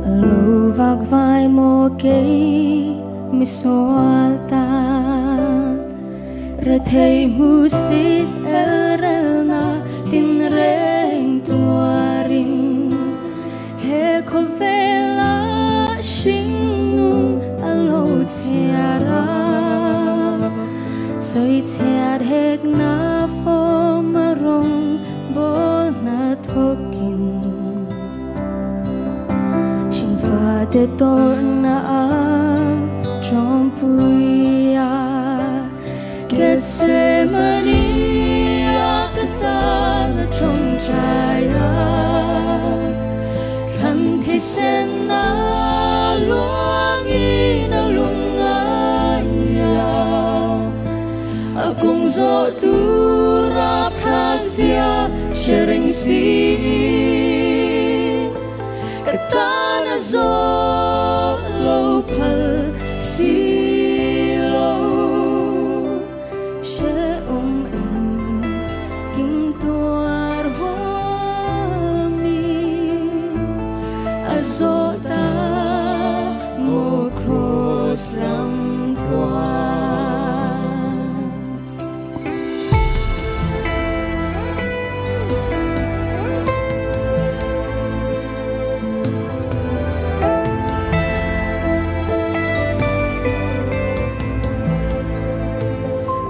Lâu vạc vai mô cây mi soal tan Re thầy mu sit el na tin reng tuaring He ko vela shingung alo tiara Soi tiad hek na fo marong bol na tokin Te torna a trompuia Getsemani akatana tromchaya Kan thisen na luangi na lungaya Akong zo turap hagsia sharing sin Katana zo lo pal si lo she in kim tuar hoa mi azota mo cross lam tuar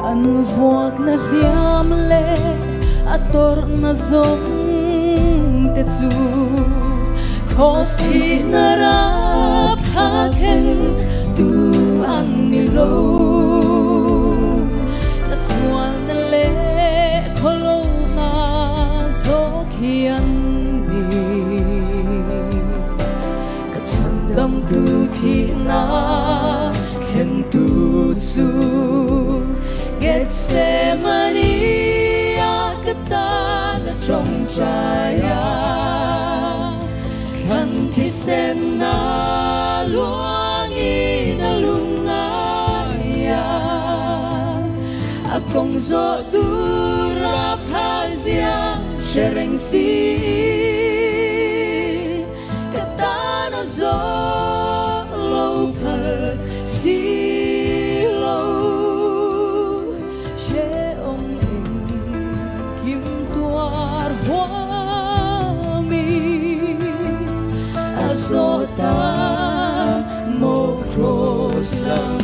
An vuak na hiam le ator na zong te chu Khost hi na rap haken tu an mi lo Ta chual na le kholo na zok hian mi Ka chandam tu thi na khen tu chu Getsemani akatana tromchaya Kan thisen na luangi na lungaya Akong zo durap hazia sharing si Katana zo lopal si Azota mo cross lang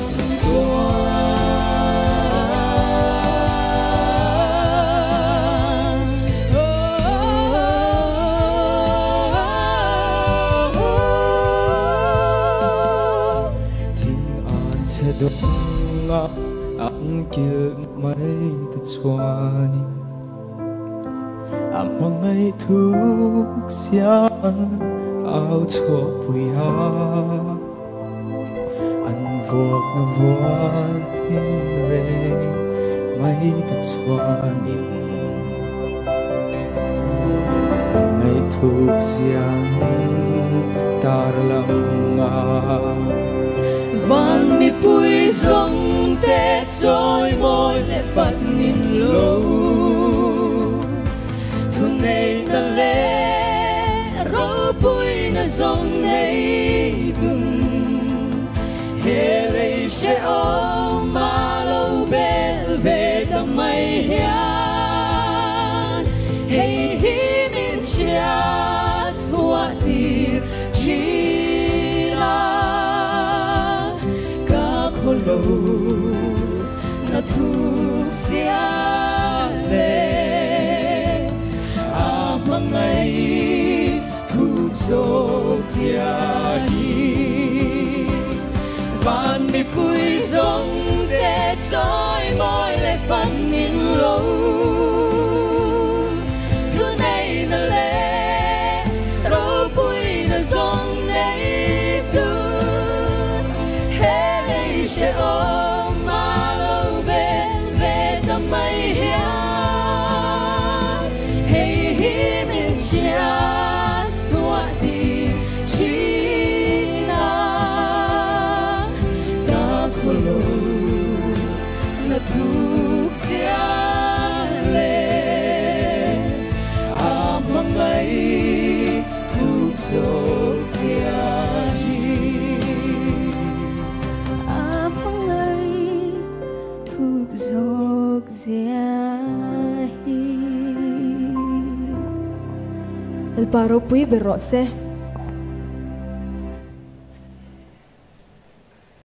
Thiên an sẽ đông ang kil mai ta chuan mang ngay thuk xian áo cho bụi ha ăn vuộc na vuốt thiên rê mấy ta chuan in ngay thuk xian tar lam nga van mi pui zong te trôi môi lệ phật nghìn lâu thu này ta lệ rô pui na zong này tung he lệ sẽ ôm ma lâu bel về ta mây hian hey hi min chia tua tir chi lâu na thu xia lệ mang ngày thu dâu chia đi van mi pui dòng để soi môi lệ phần nghìn lâu thứ này là lệ đâu pui là dòng này sẽ ôm ma lâu bên về tâm mây hiền hey hi min chia xóa đi chi paro pui berose